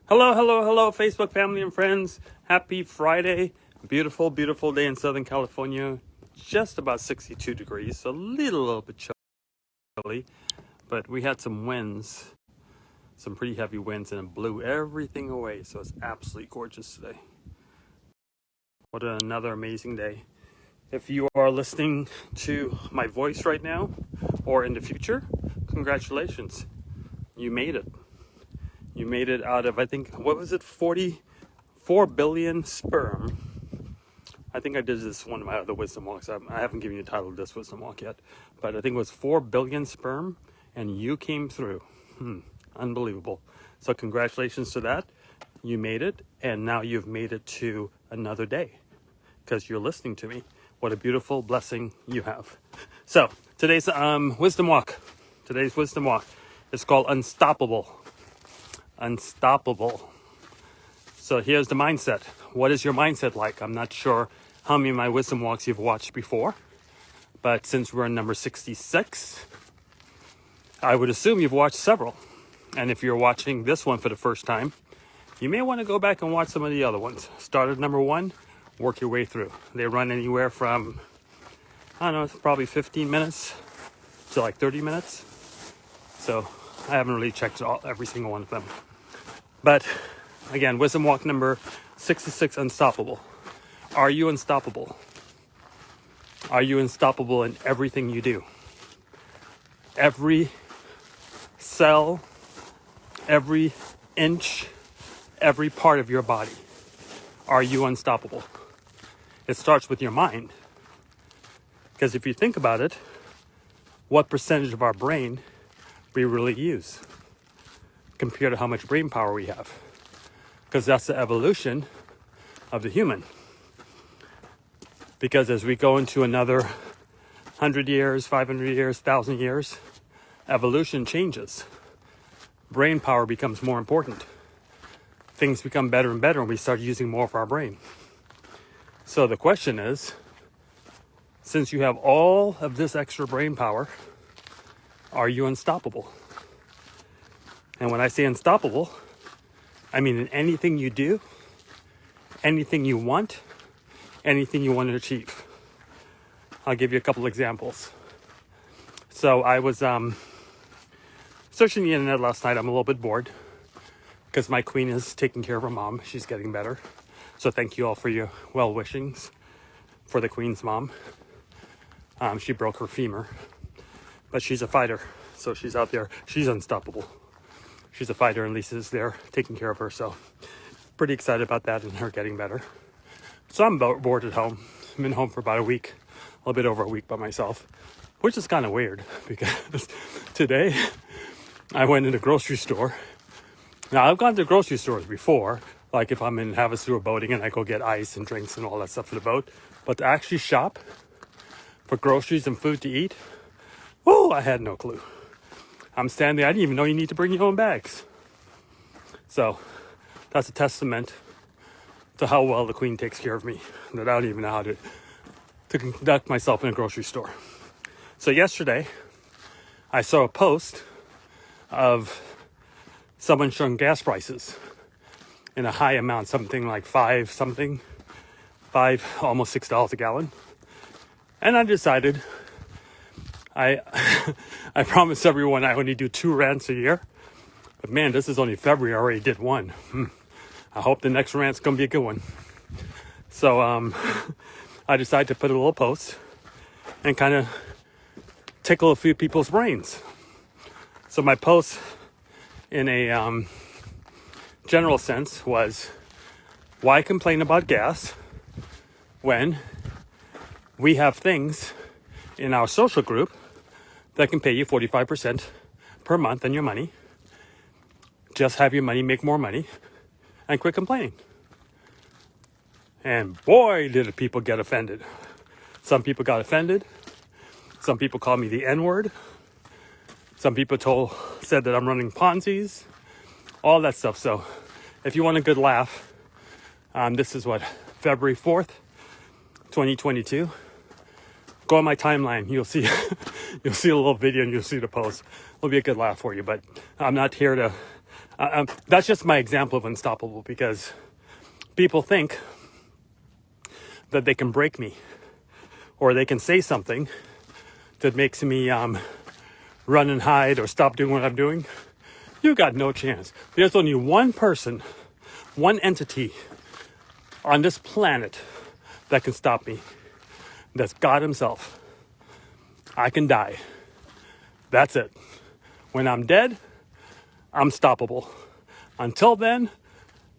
Hello, hello, hello, Facebook family and friends. Happy Friday. Beautiful, beautiful day in Southern California. Just about 62 degrees, a little bit chilly, but we had some winds, some pretty heavy winds, and it blew everything away. So it's absolutely gorgeous today. What another amazing day. If you are listening to my voice right now or in the future, congratulations. You made it. You made it out of, I think, what was it, 44 billion sperm. I think I did this one of my other wisdom walks. I haven't given you the title of this wisdom walk yet, but I think it was 4 billion sperm, and you came through. Unbelievable. So congratulations to that. You made it, and now you've made it to another day because you're listening to me. What a beautiful blessing you have. So today's wisdom walk. Today's wisdom walk is called Unstoppable. Unstoppable. So here's the mindset. What is your mindset like? I'm not sure how many of my wisdom walks you've watched before, but since we're on number 66, I would assume you've watched several. And if you're watching this one for the first time, you may want to go back and watch some of the other ones. Start at number 1, work your way through. They run anywhere from, I don't know, probably 15 minutes to like 30 minutes. So I haven't really checked every single one of them. But again, wisdom walk number 66, unstoppable. Are you unstoppable? Are you unstoppable in everything you do? Every cell, every inch, every part of your body. Are you unstoppable? It starts with your mind. Because if you think about it, what percentage of our brain we really use compared to how much brain power we have? Because that's the evolution of the human. Because as we go into another 100 years, 500 years, 1,000 years, evolution changes. Brain power becomes more important. Things become better and better and we start using more of our brain. So the question is, since you have all of this extra brain power, are you unstoppable? And when I say unstoppable, I mean in anything you do, anything you want to achieve. I'll give you a couple examples. So I was searching the internet last night. I'm a little bit bored because my queen is taking care of her mom. She's getting better. So thank you all for your well wishings for the queen's mom. She broke her femur, but she's a fighter. So she's out there. She's unstoppable. She's a fighter, and Lisa's there taking care of her. So pretty excited about that and her getting better. So I'm bored at home. I've been home for about a week, a little bit over a week by myself, which is kind of weird because today I went in the grocery store. Now I've gone to grocery stores before, like if I'm in Havasu or boating and I go get ice and drinks and all that stuff for the boat. But to actually shop for groceries and food to eat, I had no clue. I'm standing there. I didn't even know you need to bring your own bags. So that's a testament to how well the queen takes care of me, that I don't even know how to conduct myself in a grocery store. So yesterday, I saw a post of someone showing gas prices in a high amount, something like $5, almost $6 a gallon. And I decided, I promised everyone I only do 2 rants a year. But man, this is only February. I already did one. I hope the next rant's going to be a good one. So I decided to put a little post and kind of tickle a few people's brains. So my post in a general sense was, why complain about gas when we have things in our social group that can pay you 45% per month on your money? Just have your money make more money and quit complaining. And boy, did people get offended. Some people got offended. Some people called me the N-word. Some people said that I'm running Ponzi's. All that stuff. So if you want a good laugh, this is February 4th, 2022. Go on my timeline. You'll see a little video and you'll see the post. It'll be a good laugh for you. But I'm not here to That's just my example of unstoppable, because people think that they can break me, or they can say something that makes me run and hide or stop doing what I'm doing. You got no chance. There's only one person, one entity on this planet that can stop me. That's God himself. I can die. That's it. When I'm dead, I'm stoppable. Until then,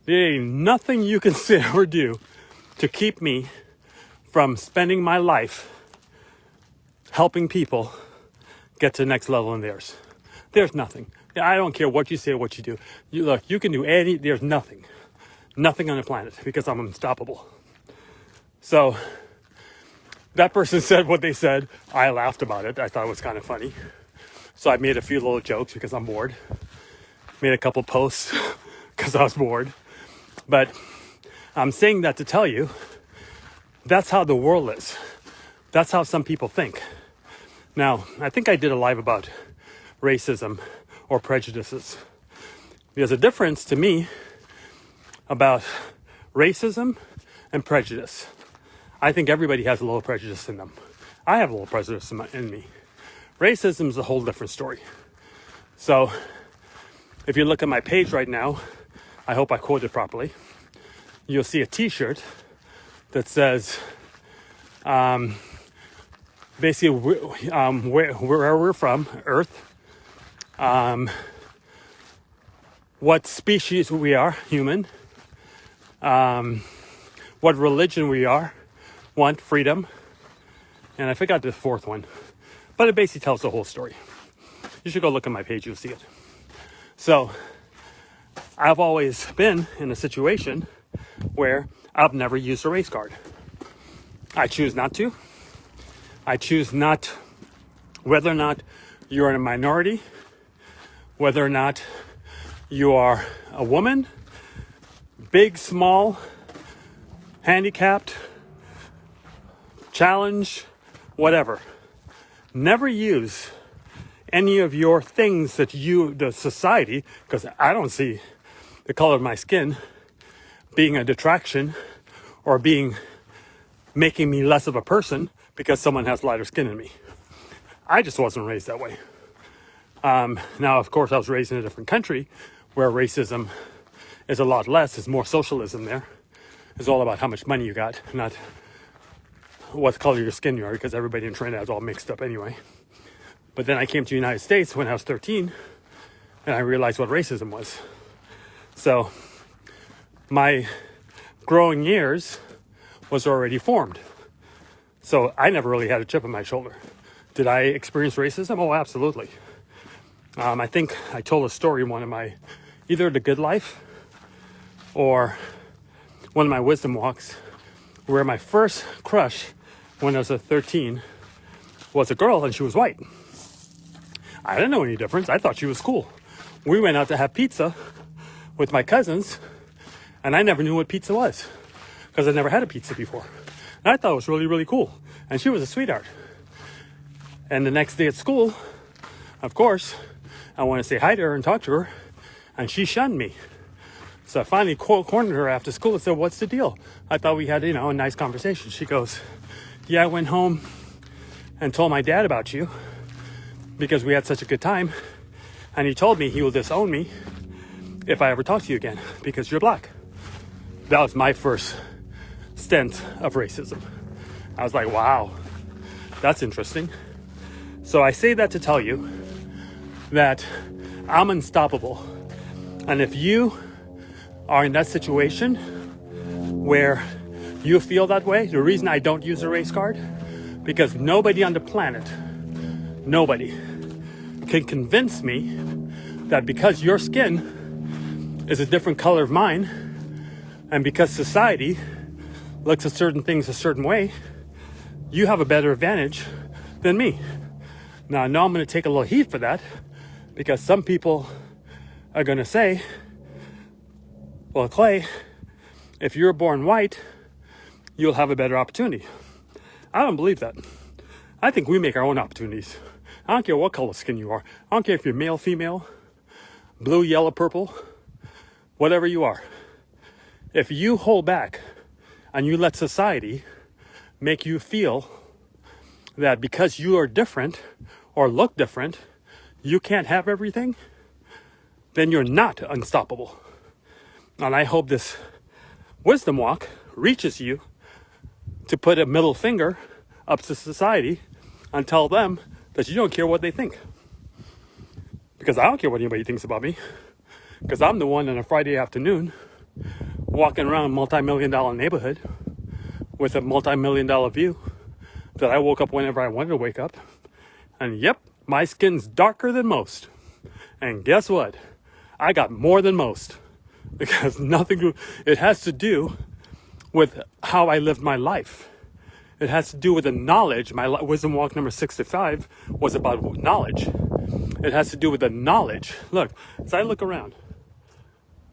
there ain't nothing you can say or do to keep me from spending my life helping people get to the next level in theirs. There's nothing. I don't care what you say or what you do. You can do there's nothing on the planet, because I'm unstoppable. So that person said what they said. I laughed about it. I thought it was kind of funny. So I made a few little jokes because I'm bored. Made a couple posts because I was bored. But I'm saying that to tell you, that's how the world is. That's how some people think. Now, I think I did a live about racism or prejudices. There's a difference to me about racism and prejudice. I think everybody has a little prejudice in them. I have a little prejudice in me. Racism is a whole different story. So, if you look at my page right now, I hope I quoted properly, you'll see a t-shirt that says, basically, where we're from, Earth, what species we are, human, what religion we are, want freedom, and I forgot the fourth one, but it basically tells the whole story. You should go look at my page, you'll see it. So, I've always been in a situation where I've never used a race card. I choose not to. I choose not, whether or not you're in a minority, whether or not you are a woman, big, small, handicapped, challenged, whatever. Never use any of your things that the society, because I don't see the color of my skin being a detraction or making me less of a person because someone has lighter skin than me. I just wasn't raised that way. Now, of course, I was raised in a different country where racism is a lot less. It's more socialism there. It's all about how much money you got, not what color your skin you are, because everybody in Trinidad is all mixed up anyway. But then I came to the United States when I was 13, and I realized what racism was. So my growing years was already formed. So I never really had a chip on my shoulder. Did I experience racism? Oh, absolutely. I think I told a story in one of my, either The Good Life or one of my wisdom walks, where my first crush when I was 13 was a girl, and she was white. I didn't know any difference. I thought she was cool. We went out to have pizza with my cousins, and I never knew what pizza was because I never had a pizza before. And I thought it was really, really cool. And she was a sweetheart. And the next day at school, of course, I wanted to say hi to her and talk to her, and she shunned me. So I finally cornered her after school and said, "What's the deal?" I thought we had, a nice conversation. She goes, "Yeah, I went home and told my dad about you because we had such a good time. And he told me he will disown me if I ever talk to you again because you're black." That was my first stint of racism. I was like, wow, that's interesting. So I say that to tell you that I'm unstoppable. And if you are in that situation where you feel that way, the reason I don't use a race card, because nobody on the planet, nobody can convince me that because your skin is a different color of mine, and because society looks at certain things a certain way, you have a better advantage than me. Now, I know I'm going to take a little heat for that, because some people are going to say, "Well, Clay, if you're born white, you'll have a better opportunity." I don't believe that. I think we make our own opportunities. I don't care what color skin you are. I don't care if you're male, female. blue, yellow, purple, whatever you are. If you hold back and you let society make you feel that because you are different or look different, you can't have everything, then you're not unstoppable. And I hope this wisdom walk reaches you to put a middle finger up to society and tell them that you don't care what they think. Because I don't care what anybody thinks about me. Because I'm the one on a Friday afternoon walking around a multi-million-dollar neighborhood with a multi-million-dollar view that I woke up whenever I wanted to wake up. And yep, my skin's darker than most. And guess what? I got more than most. Because it has to do with how I lived my life. It has to do with the knowledge. My wisdom walk number 65 was about knowledge. It has to do with the knowledge. Look, as I look around,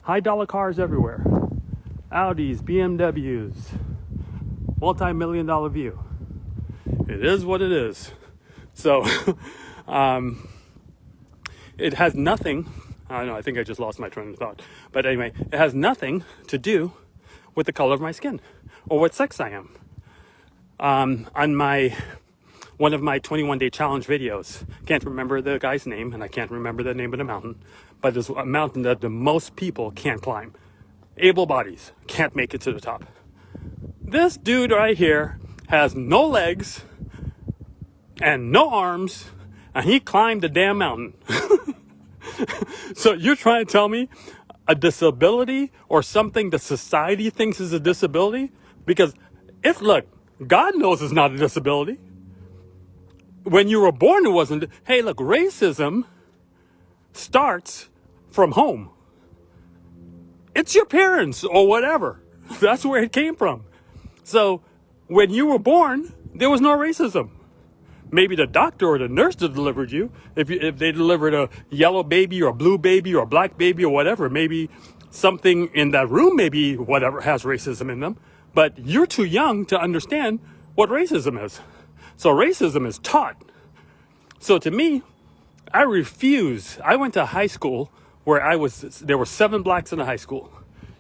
high dollar cars everywhere. Audis, BMWs, multi-million-dollar view. It is what it is. So, it has nothing, I don't know, I think I just lost my train of thought. But anyway, it has nothing to do with the color of my skin or what sex I am. On one of my 21-day challenge videos, can't remember the guy's name, and I can't remember the name of the mountain, but there's a mountain that the most people can't climb. Able bodies can't make it to the top. This dude right here has no legs and no arms, and he climbed the damn mountain. So you're trying to tell me a disability or something that society thinks is a disability? Because look, God knows it's not a disability. When you were born, it wasn't. Hey, look, racism starts from home. It's your parents or whatever. That's where it came from. So when you were born, there was no racism. Maybe the doctor or the nurse that delivered you, if they delivered a yellow baby or a blue baby or a black baby or whatever, maybe something in that room, maybe whatever has racism in them. But you're too young to understand what racism is. So racism is taught. So to me, I refuse. I went to high school where there were 7 blacks in the high school.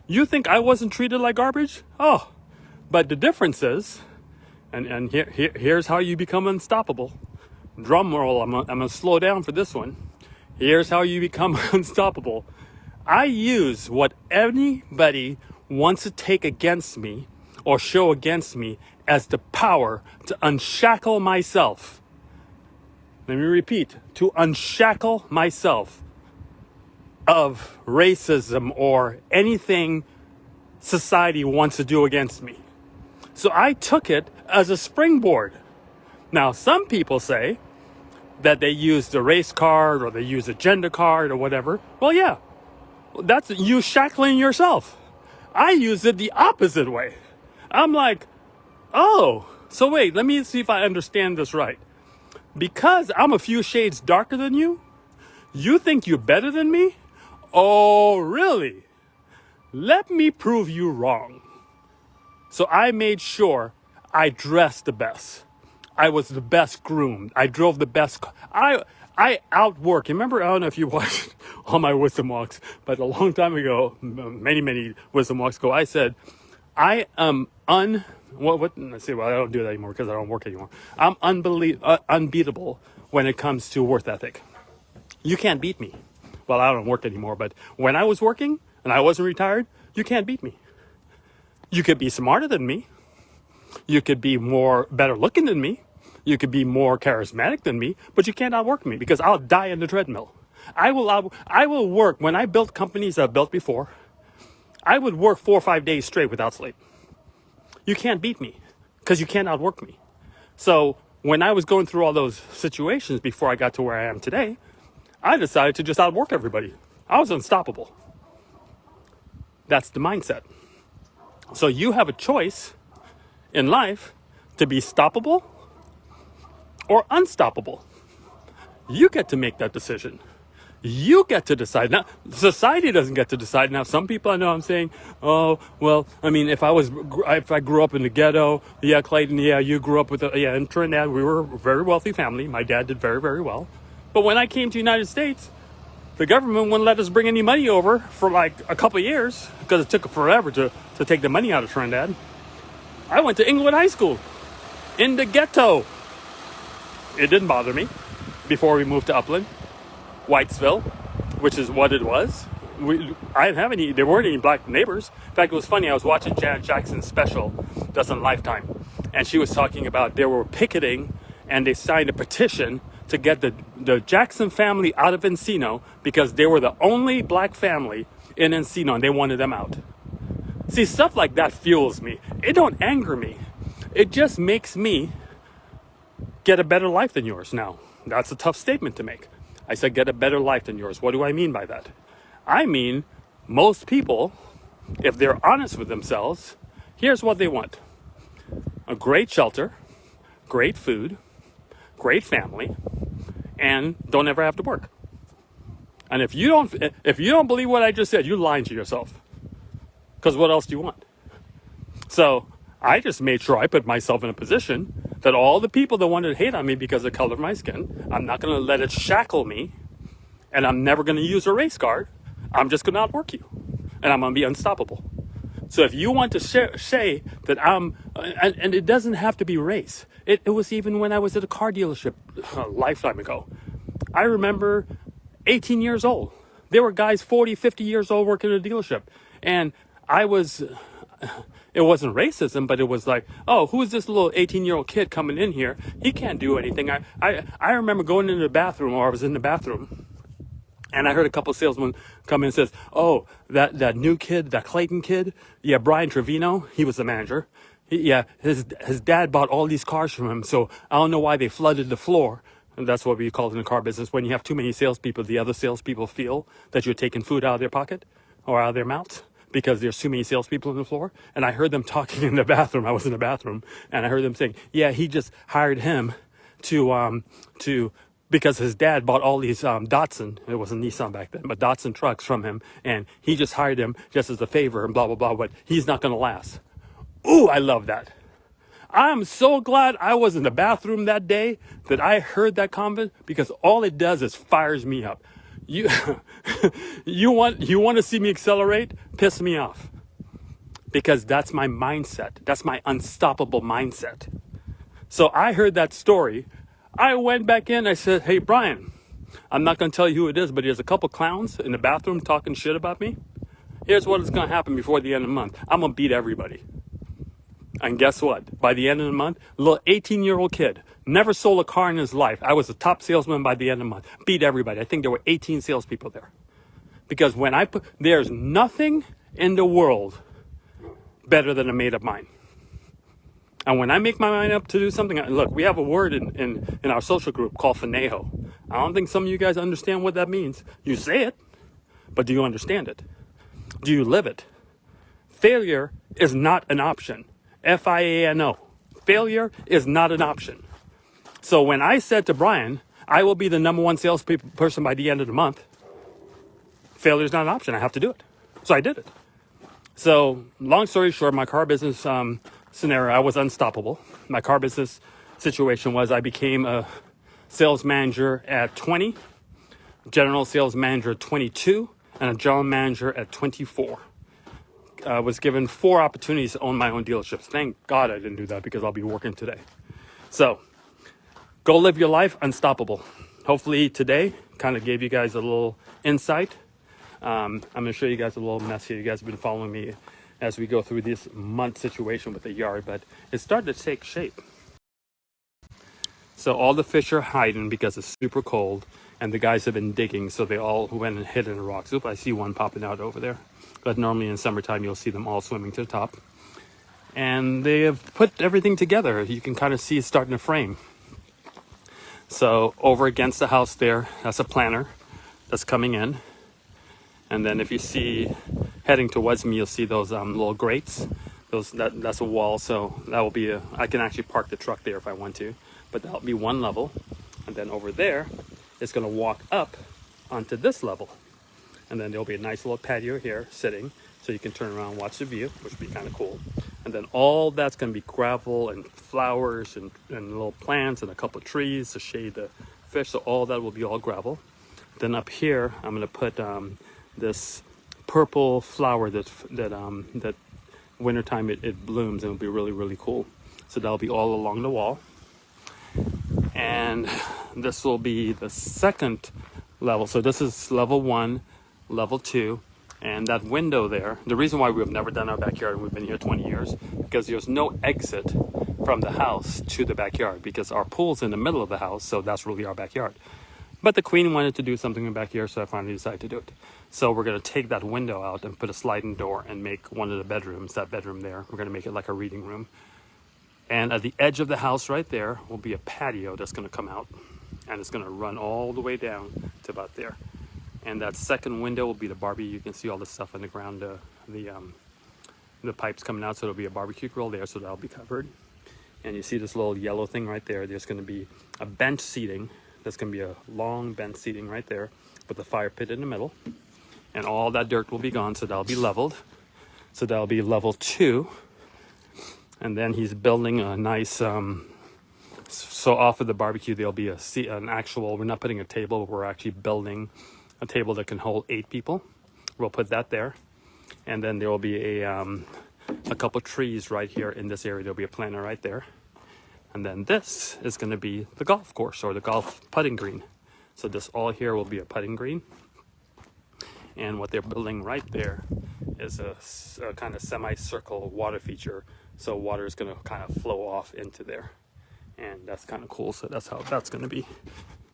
You think I wasn't treated like garbage? Oh, but the difference is, and here's how you become unstoppable. Drum roll, I'm gonna slow down for this one. Here's how you become unstoppable. I use what anybody wants to take against me or show against me as the power to unshackle myself. Let me repeat, to unshackle myself of racism or anything society wants to do against me. So I took it as a springboard. Now, some people say that they use the race card or they use a gender card or whatever. Well, yeah, that's you shackling yourself. I use it the opposite way. I'm like, oh, so wait, let me see if I understand this right. Because I'm a few shades darker than you, you think you're better than me? Oh, really? Let me prove you wrong. So I made sure I dressed the best. I was the best groomed. I drove the best. I outworked. Remember, I don't know if you watched all my wisdom walks, but a long time ago, many wisdom walks ago, I said, I am let's see, well, I don't do that anymore because I don't work anymore. I'm unbeatable when it comes to work ethic. You can't beat me. Well, I don't work anymore, but when I was working and I wasn't retired, you can't beat me. You could be smarter than me. You could be better looking than me. You could be more charismatic than me, but you can't outwork me because I'll die in the treadmill. I will work. When I built companies I've built before, I would work 4 or 5 days straight without sleep. You can't beat me because you can't outwork me. So when I was going through all those situations before I got to where I am today, I decided to just outwork everybody. I was unstoppable. That's the mindset. So you have a choice in life to be stoppable or unstoppable. You get to make that decision. You get to decide. Now, society doesn't get to decide. Now, some people I know I'm saying, oh, well, I mean, if I grew up in the ghetto, yeah, Clayton, yeah, you grew up in Trinidad, we were a very wealthy family. My dad did very, very well. But when I came to the United States, the government wouldn't let us bring any money over for like a couple of years because it took forever to take the money out of Trinidad. I went to Inglewood High School in the ghetto. It didn't bother me before we moved to Upland, Whitesville, which is what it was. I didn't have any, there weren't any black neighbors. In fact, it was funny, I was watching Janet Jackson's special, that's on Lifetime, and she was talking about they were picketing and they signed a petition to get the Jackson family out of Encino because they were the only black family in Encino and they wanted them out. See, stuff like that fuels me. It don't anger me. It just makes me get a better life than yours now. That's a tough statement to make. I said get a better life than yours. What do I mean by that? I mean, most people, if they're honest with themselves, here's what they want. A great shelter, great food, great family, and don't ever have to work. And if you don't believe what I just said, you're lying to yourself. Because what else do you want? So I just made sure I put myself in a position that all the people that wanted to hate on me because of the color of my skin, I'm not going to let it shackle me, and I'm never going to use a race card. I'm just going to outwork you, and I'm going to be unstoppable. So if you want to say that I'm, and it doesn't have to be race. It was even when I was at a car dealership a lifetime ago. I remember 18 years old. There were guys 40, 50 years old working at a dealership. And it wasn't racism, but it was like, oh, who is this little 18-year-old kid coming in here? He can't do anything. I remember going into the bathroom, or I was in the bathroom, and I heard a couple of salesmen come in and says, oh, that new kid, that Clayton kid, yeah, Brian Trevino, he was the manager. His dad bought all these cars from him, so I don't know why they flooded the floor. And that's what we call it in the car business. When you have too many salespeople, the other salespeople feel that you're taking food out of their pocket or out of their mouths because there's too many salespeople on the floor. And I heard them talking in the bathroom. I was in the bathroom, and I heard them saying, yeah, he just hired him to because his dad bought all these Datsun, it wasn't Nissan back then, but Datsun trucks from him, and he just hired him just as a favor and blah, blah, blah, but he's not going to last. Ooh, I love that. I'm so glad I was in the bathroom that day that I heard that comment, because all it does is fires me up. You want to see me accelerate? Piss me off. Because that's my mindset. That's my unstoppable mindset. So I heard that story. I went back in. I said, hey, Brian, I'm not going to tell you who it is, but there's a couple clowns in the bathroom talking shit about me. Here's what is going to happen before the end of the month. I'm going to beat everybody. And guess what? By the end of the month, a little 18-year-old kid, never sold a car in his life. I was the top salesman by the end of the month. Beat everybody. I think there were 18 salespeople there. Because there's nothing in the world better than a made-up mind. And when I make my mind up to do something, look, we have a word in our social group called fanejo. I don't think some of you guys understand what that means. You say it, but do you understand it? Do you live it? Failure is not an option. F-I-A-N-O. Failure is not an option. So when I said to Brian, I will be the number one salesperson by the end of the month, failure is not an option. I have to do it. So I did it. So long story short, my car business scenario, I was unstoppable. My car business situation was I became a sales manager at 20, general sales manager at 22, and a general manager at 24. I was given 4 opportunities to own my own dealerships. Thank God I didn't do that, because I'll be working today. So go live your life unstoppable. Hopefully today kind of gave you guys a little insight. I'm going to show you guys a little mess here. You guys have been following me as we go through this month situation with the yard, but it's starting to take shape. So all the fish are hiding because it's super cold, and the guys have been digging, so they all went and hid in the rocks. Oop, I see one popping out over there. But normally in summertime, you'll see them all swimming to the top. And they have put everything together. You can kind of see it starting to frame. So over against the house there, that's a planter that's coming in. And then if you see heading towards me, you'll see those little grates. That's a wall, so that will be I can actually park the truck there if I want to. But that'll be one level. And then over there, it's going to walk up onto this level. And then there'll be a nice little patio here sitting, so you can turn around and watch the view, which would be kind of cool. And then all that's going to be gravel and flowers and little plants and a couple of trees to shade the fish. So all that will be all gravel. then up here, I'm gonna put this purple flower that wintertime it blooms, and it'll be really, really cool. So that'll be all along the wall. And this will be the second level. So this is level 1, level 2, and that window there, the reason why we've never done our backyard, and we've been here 20 years, because there's no exit from the house to the backyard, because our pool's in the middle of the house, so that's really our backyard. But the queen wanted to do something back here, so I finally decided to do it. So we're going to take that window out and put a sliding door and make one of the bedrooms, that bedroom there, we're going to make it like a reading room. And at the edge of the house right there will be a patio that's going to come out, and it's going to run all the way down to about there. And that second window will be the barbie. You can see all the stuff on the ground, the pipes coming out, so there'll be a barbecue grill there, so that'll be covered. And you see this little yellow thing right there. There's going to be a bench seating. There's going to be a long bench seating right there with a fire pit in the middle. And all that dirt will be gone, so that'll be leveled. So that'll be level 2. And then he's building a nice, so off of the barbecue, there'll be an actual, we're not putting a table, we're actually building a table that can hold 8 people. We'll put that there. And then there will be a couple trees right here in this area. There'll be a planter right there. And then this is going to be the golf course, or the golf putting green. So this all here will be a putting green. And what they're building right there is a kind of semicircle water feature. So water is going to kind of flow off into there. And that's kind of cool. So that's how that's going to be.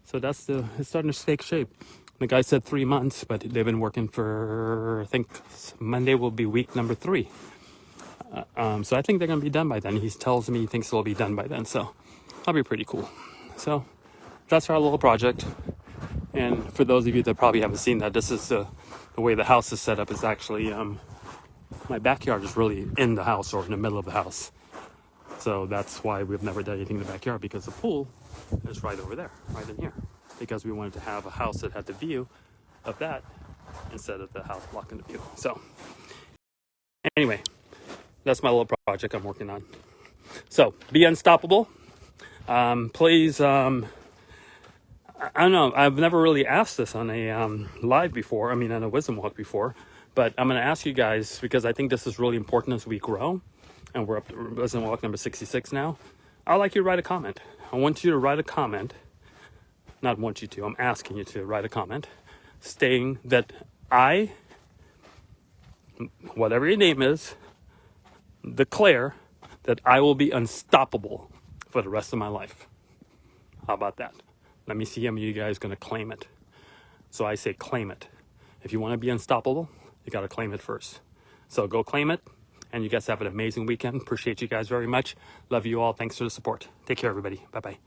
So it's starting to take shape. The guy said 3 months, but they've been working for, I think Monday will be week number 3. So I think they're going to be done by then. He tells me he thinks it'll be done by then. So that'll be pretty cool. So that's our little project. And for those of you that probably haven't seen that, this is the way the house is set up. Is actually, my backyard is really in the house, or in the middle of the house. So that's why we've never done anything in the backyard, because the pool is right over there, right in here. Because we wanted to have a house that had the view of that instead of the house blocking the view. So anyway, that's my little project I'm working on. So be unstoppable. Please, I don't know, I've never really asked this on a live before, on a wisdom walk before, but I'm going to ask you guys, because I think this is really important as we grow, and we're up to wisdom walk number 66 now. I'd like you to write a comment. I want you to write a comment. Not want you to, I'm asking you to write a comment stating that I, whatever your name is, declare that I will be unstoppable for the rest of my life. How about that? Let me see how many of you guys are going to claim it. So I say claim it. If you want to be unstoppable, you got to claim it first. So go claim it, and you guys have an amazing weekend. Appreciate you guys very much. Love you all. Thanks for the support. Take care, everybody. Bye-bye.